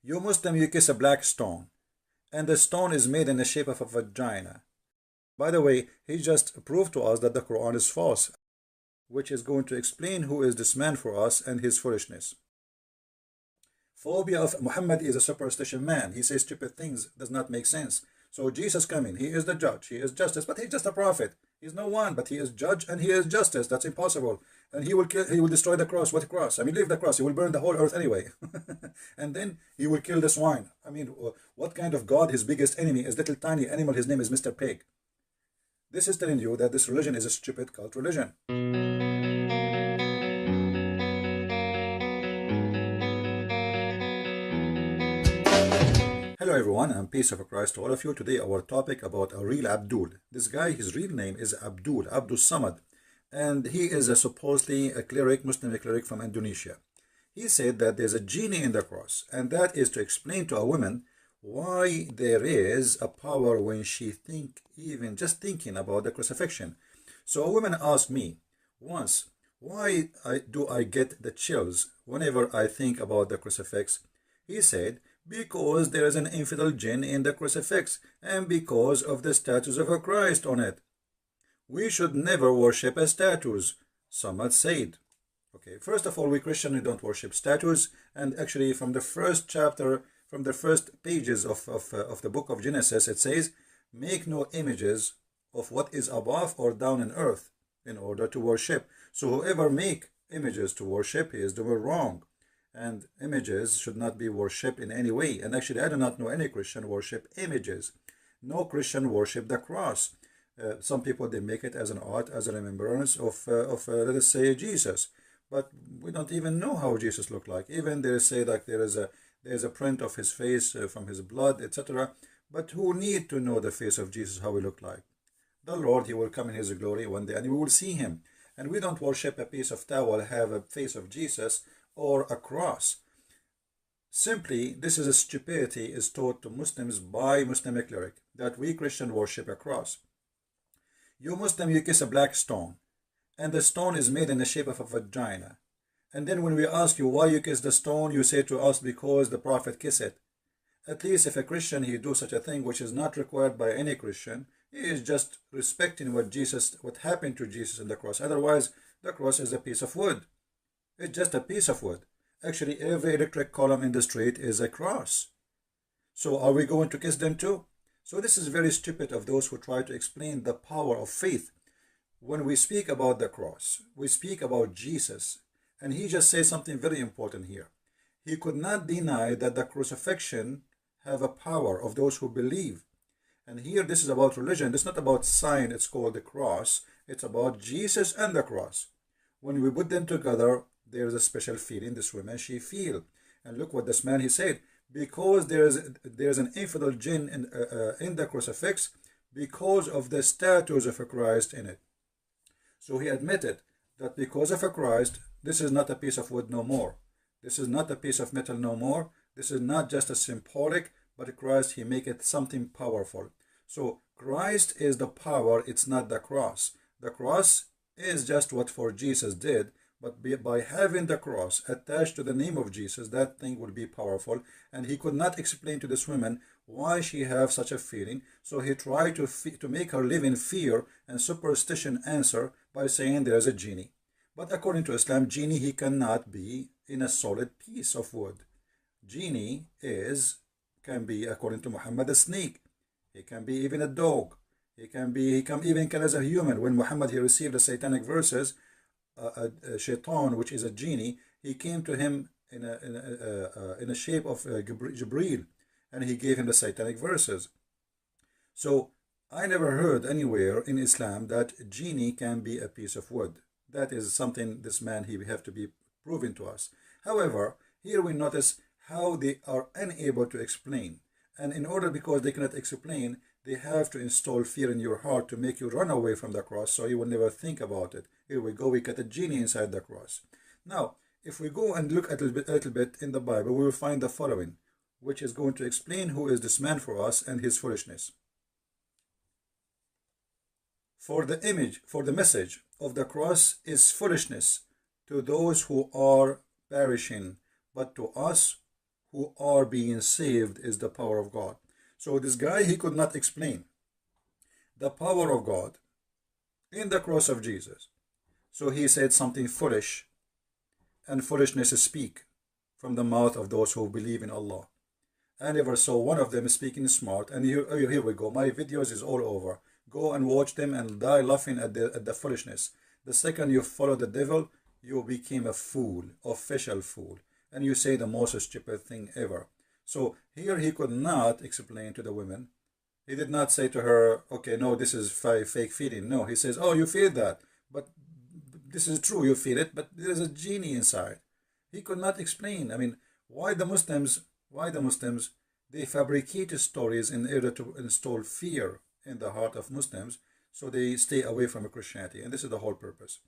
You Muslim, you kiss a black stone, and the stone is made in the shape of a vagina. By the way, he just proved to us that the Quran is false, which is going to explain who is this man for us and his foolishness. Phobia of Muhammad is a superstition man. He says stupid things, does not make sense. So Jesus coming, he is the judge, he is justice, but he's just a prophet. He's no one, but he is judge and he is justice. That's impossible. And he will kill, he will destroy the cross. What cross? I mean, leave the cross. He will burn the whole earth anyway. And then he will kill the swine. I mean, what kind of God? His biggest enemy is little tiny animal. His name is Mr. Pig. This is telling you that this religion is a stupid cult religion. Hello everyone, and peace of Christ to all of you. Today our topic about a real Abdul. This guy, his real name is Abdul Samad, and he is supposedly a cleric, Muslim cleric from Indonesia. He said that there's a genie in the cross, and that is to explain to a woman why there is a power when she even just thinking about the crucifixion. So a woman asked me once, why do I get the chills whenever I think about the crucifix? He said, because there is an infidel jinn in the crucifix, and because of the statues of a Christ on it. We should never worship a statues, Samad said. Okay, first of all, we Christians don't worship statues, and actually from the first chapter, from the first pages of the book of Genesis, it says, make no images of what is above or down in earth in order to worship. So whoever make images to worship, he is doing wrong. And images should not be worshipped in any way. And actually, I do not know any Christian worship images. No Christian worship the cross. Some people, they make it as an art, as a remembrance of let us say, Jesus. But we don't even know how Jesus looked like. Even they say that there is a print of his face from his blood, etc. But who need to know the face of Jesus, how he looked like? The Lord, he will come in his glory one day, and we will see him. And we don't worship a piece of towel, have a face of Jesus, or a cross. Simply, this is a stupidity is taught to Muslims by Muslim cleric, that we Christian worship a cross. You Muslim, you kiss a black stone, and the stone is made in the shape of a vagina. And then when we ask you why you kiss the stone, you say to us, because the Prophet kissed it. At least if a Christian, he do such a thing, which is not required by any Christian, he is just respecting what happened to Jesus on the cross. Otherwise, the cross is a piece of wood. It's just a piece of wood. Actually, every electric column in the street is a cross. So are we going to kiss them too? So this is very stupid of those who try to explain the power of faith. When we speak about the cross, we speak about Jesus. And he just says something very important here. He could not deny that the crucifixion have a power of those who believe. And here this is about religion. It's not about sign. It's called the cross. It's about Jesus and the cross. When we put them together, there is a special feeling this woman she feel. And look what this man he said, because there is an infidel jinn in the crucifix, because of the statues of a Christ in it. So he admitted that because of a Christ, this is not a piece of wood no more. This is not a piece of metal no more. This is not just a symbolic, but Christ, he make it something powerful. So Christ is the power, it's not the cross. The cross is just what for Jesus did. But by having the cross attached to the name of Jesus, that thing will be powerful. And he could not explain to this woman why she have such a feeling. So he tried to make her live in fear and superstition answer by saying there is a genie. But according to Islam, genie, he cannot be in a solid piece of wood. Genie can be, according to Muhammad, a snake. He can be even a dog. He can even as a human. When Muhammad, he received the satanic verses, a shaitan, which is a genie, he came to him in a shape of Jibreel, and he gave him the satanic verses. So I never heard anywhere in Islam that genie can be a piece of wood. That is something this man, he have to be proven to us. However, here we notice how they are unable to explain, and in order, because they cannot explain, they have to install fear in your heart to make you run away from the cross, so you will never think about it. Here we go, we got a genie inside the cross. Now, if we go and look a little bit in the Bible, we will find the following, which is going to explain who is this man for us and his foolishness. For the message of the cross is foolishness to those who are perishing, but to us who are being saved is the power of God. So this guy, he could not explain the power of God in the cross of Jesus. So he said something foolish, and foolishness speak from the mouth of those who believe in Allah. I never saw one of them speaking smart. And here we go. My videos is all over. Go and watch them and die laughing at the foolishness. The second you follow the devil, you became a fool, official fool. And you say the most stupid thing ever. So here he could not explain to the women. He did not say to her, okay, no, this is fake feeding. No, he says, oh, you feel that. But this is true, you feel it, but there is a genie inside. He could not explain. I mean, why the Muslims, they fabricate stories in order to install fear in the heart of Muslims so they stay away from Christianity. And this is the whole purpose.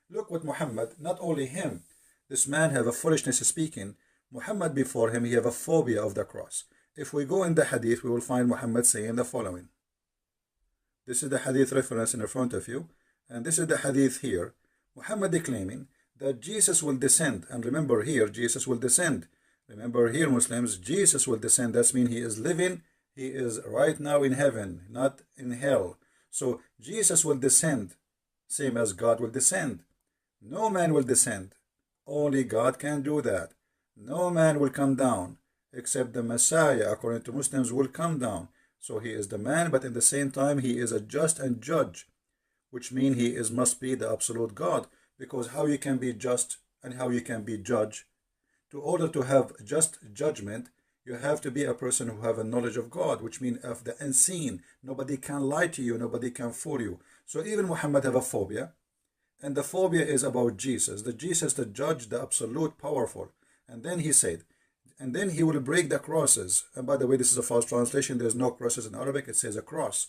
Look what Muhammad, not only him, this man have a foolishness speaking. Muhammad before him, he have a phobia of the cross. If we go in the hadith, we will find Muhammad saying the following. This is the hadith reference in front of you. And this is the hadith here. Muhammad claiming that Jesus will descend. And remember here, Jesus will descend. Remember here, Muslims, Jesus will descend. That means he is living. He is right now in heaven, not in hell. So Jesus will descend, same as God will descend. No man will descend. Only God can do that. No man will come down, except the Messiah, according to Muslims, will come down. So he is the man, but at the same time, he is a just and judge, which means he must be the absolute God. Because how you can be just and how you can be judge? To order to have just judgment, you have to be a person who have a knowledge of God, which means of the unseen. Nobody can lie to you. Nobody can fool you. So even Muhammad have a phobia. And the phobia is about Jesus. The Jesus, the judge, the absolute powerful. And then he said, and then he will break the crosses. And by the way, this is a false translation. There's no crosses in Arabic. It says a cross.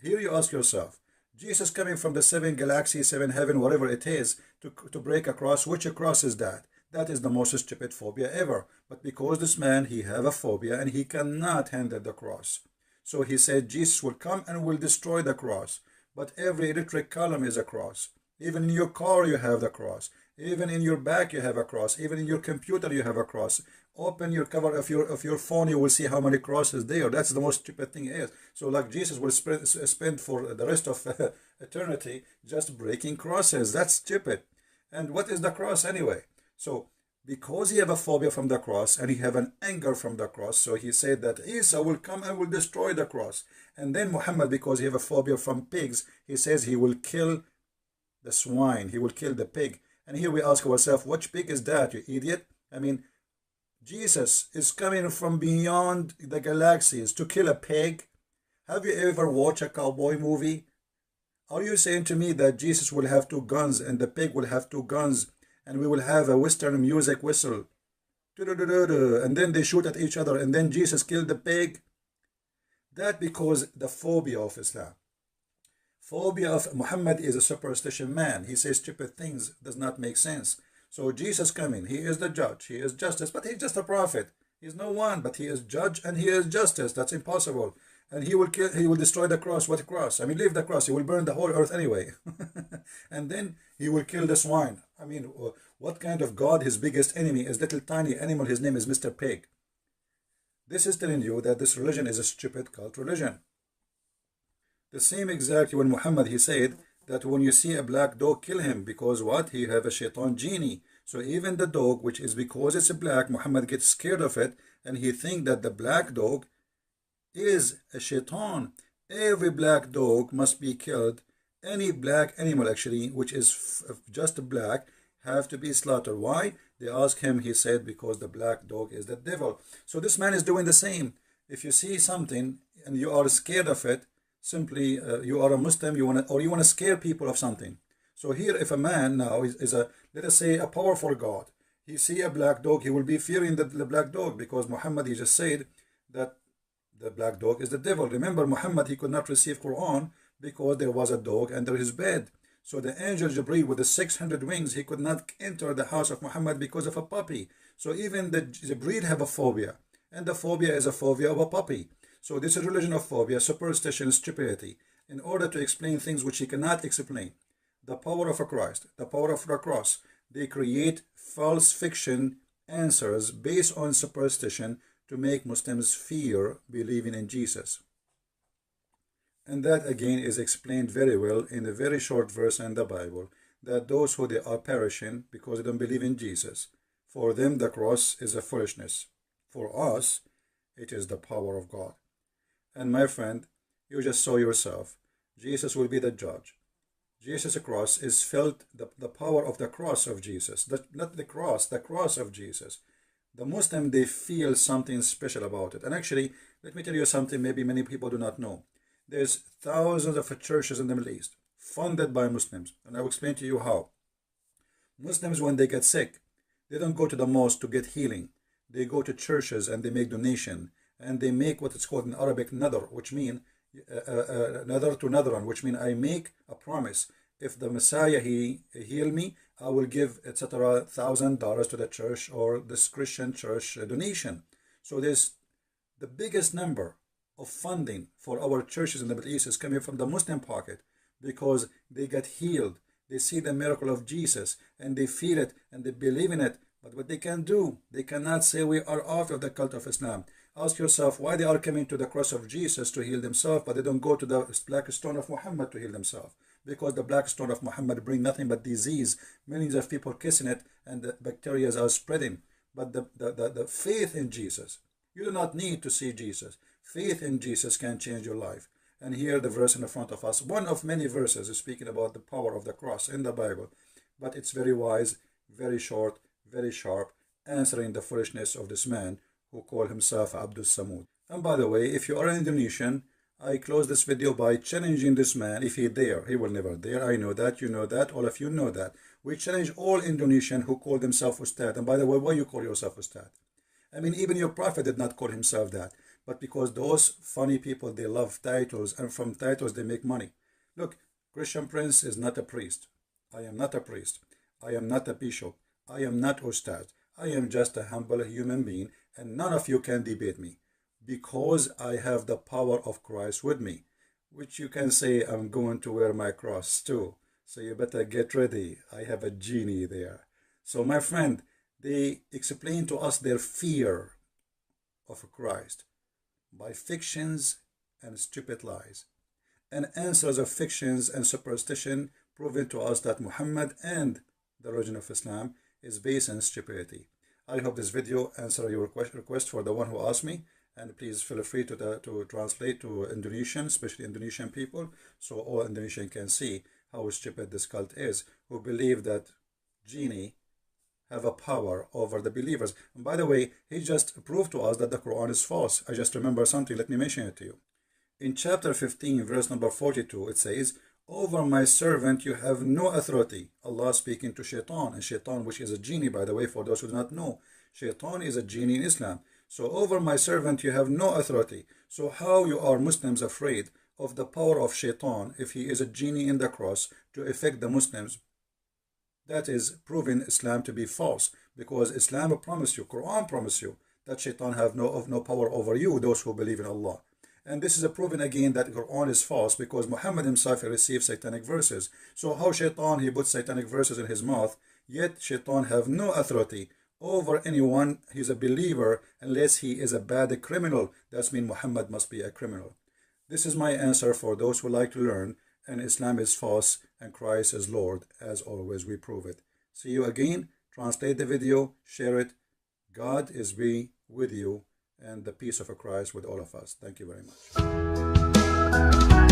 Here you ask yourself, Jesus coming from the 7 galaxies, 7 heaven, whatever it is, to break a cross. Which cross is that? That is the most stupid phobia ever. But because this man, he have a phobia and he cannot handle the cross. So he said Jesus will come and will destroy the cross. But every electric column is a cross. Even in your car you have the cross. Even in your back you have a cross. Even in your computer you have a cross. Open your cover of your phone, you will see how many crosses there. That's the most stupid thing is. So like Jesus will spend for the rest of eternity just breaking crosses. That's stupid. And what is the cross anyway? So because he have a phobia from the cross and he have an anger from the cross, so he said that Isa will come and will destroy the cross. And then Muhammad, because he have a phobia from pigs, he says he will kill the swine. He will kill the pig. And here we ask ourselves, which pig is that, you idiot? I mean, Jesus is coming from beyond the galaxies to kill a pig. Have you ever watched a cowboy movie? Are you saying to me that Jesus will have 2 guns and the pig will have 2 guns and we will have a Western music whistle? And then they shoot at each other and then Jesus killed the pig? That because the phobia of Islam. Phobia of Muhammad is a superstition man. He says stupid things, does not make sense. So Jesus coming, he is the judge, he is justice, but he's just a prophet. He's no one, but he is judge and he is justice. That's impossible. And he will kill, he will destroy the cross. What cross? I mean, leave the cross. He will burn the whole earth anyway. And then he will kill the swine. I mean, what kind of God? His biggest enemy is little tiny animal. His name is Mr. Pig. This is telling you that this religion is a stupid cult religion. The same exactly when Muhammad, he said that when you see a black dog, kill him, because what? He have a shaitan genie. So even the dog, which is because it's a black, Muhammad gets scared of it, and he think that the black dog is a shaitan. Every black dog must be killed. Any black animal actually, which is just black, have to be slaughtered. Why? They ask him, he said, because the black dog is the devil. So this man is doing the same. If you see something and you are scared of it, simply you are a Muslim, you want to scare people of something. So here, if a man now is a, let us say, a powerful God, he see a black dog, he will be fearing the black dog, because Muhammad, he just said that the black dog is the devil. Remember, Muhammad, he could not receive Quran because there was a dog under his bed. So the angel Jibreel with the 600 wings, he could not enter the house of Muhammad because of a puppy. So even the Jibreel have a phobia, and the phobia is a phobia of a puppy. So this is religion of phobia, superstition, stupidity, in order to explain things which he cannot explain. The power of a Christ, the power of the cross. They create false fiction answers based on superstition to make Muslims fear believing in Jesus. And that again is explained very well in a very short verse in the Bible, that those who they are perishing because they don't believe in Jesus, for them the cross is a foolishness. For us, it is the power of God. And my friend, you just saw yourself, Jesus will be the judge. Jesus' cross is felt, the power of the cross of Jesus, not the cross of Jesus. The Muslim, they feel something special about it. And actually, let me tell you something maybe many people do not know. There's thousands of churches in the Middle East funded by Muslims, and I will explain to you how. Muslims, when they get sick, they don't go to the mosque to get healing. They go to churches and they make donation, and they make what is called in Arabic nadar, which mean nadar to nadran, which mean I make a promise. If the Messiah he heal me, I will give etc. $1,000 to the church or this Christian church donation. So there's the biggest number of funding for our churches in the Middle East is coming from the Muslim pocket, because they get healed, they see the miracle of Jesus, and they feel it and they believe in it. But what they can do, they cannot say we are out of the cult of Islam. Ask yourself why they are coming to the cross of Jesus to heal themselves, but they don't go to the black stone of Muhammad to heal themselves. Because the black stone of Muhammad bring nothing but disease. Millions of people kissing it and the bacteria are spreading. But the faith in Jesus, you do not need to see Jesus. Faith in Jesus can change your life. And here the verse in the front of us, one of many verses is speaking about the power of the cross in the Bible. But it's very wise, very short, very sharp, answering the foolishness of this man who called himself Abdul Samud. And by the way, if you are an Indonesian, I close this video by challenging this man. If he dare, he will never dare. I know that, you know that, all of you know that. We challenge all Indonesian who call themselves Ustad. And by the way, why you call yourself Ustad? I mean, even your prophet did not call himself that. But because those funny people, they love titles, and from titles they make money. Look, Christian Prince is not a priest. I am not a priest. I am not a bishop. I am not Ustad. I am just a humble human being, and none of you can debate me, because I have the power of Christ with me, which you can say I'm going to wear my cross too. So you better get ready. I have a genie there. So my friend, they explain to us their fear of Christ by fictions and stupid lies, and answers of fictions and superstition, proving to us that Muhammad and the religion of Islam is based on stupidity. I hope this video answered your request for the one who asked me, and please feel free to translate to Indonesian, especially Indonesian people, so all Indonesian can see how stupid this cult is, who believe that genie have a power over the believers. And by the way, he just proved to us that the Quran is false. I just remember something, let me mention it to you. In chapter 15, verse number 42, it says, over my servant you have no authority. Allah speaking to Shaitan, and Shaitan, which is a genie, by the way, for those who do not know. Shaitan is a genie in Islam. So over my servant you have no authority. So how you are Muslims afraid of the power of Shaitan if he is a genie in the cross to affect the Muslims? That is proving Islam to be false, because Islam promised you, Quran promised you, that Shaitan have no power over you, those who believe in Allah. And this is a proving again that Quran is false, because Muhammad himself received satanic verses. So how Shaitan, he put satanic verses in his mouth, yet Shaitan have no authority over anyone. He's a believer unless he is a bad criminal. That means Muhammad must be a criminal. This is my answer for those who like to learn, and Islam is false and Christ is Lord. As always, we prove it. See you again. Translate the video, share it. God is be with you, and the peace of Christ with all of us. Thank you very much.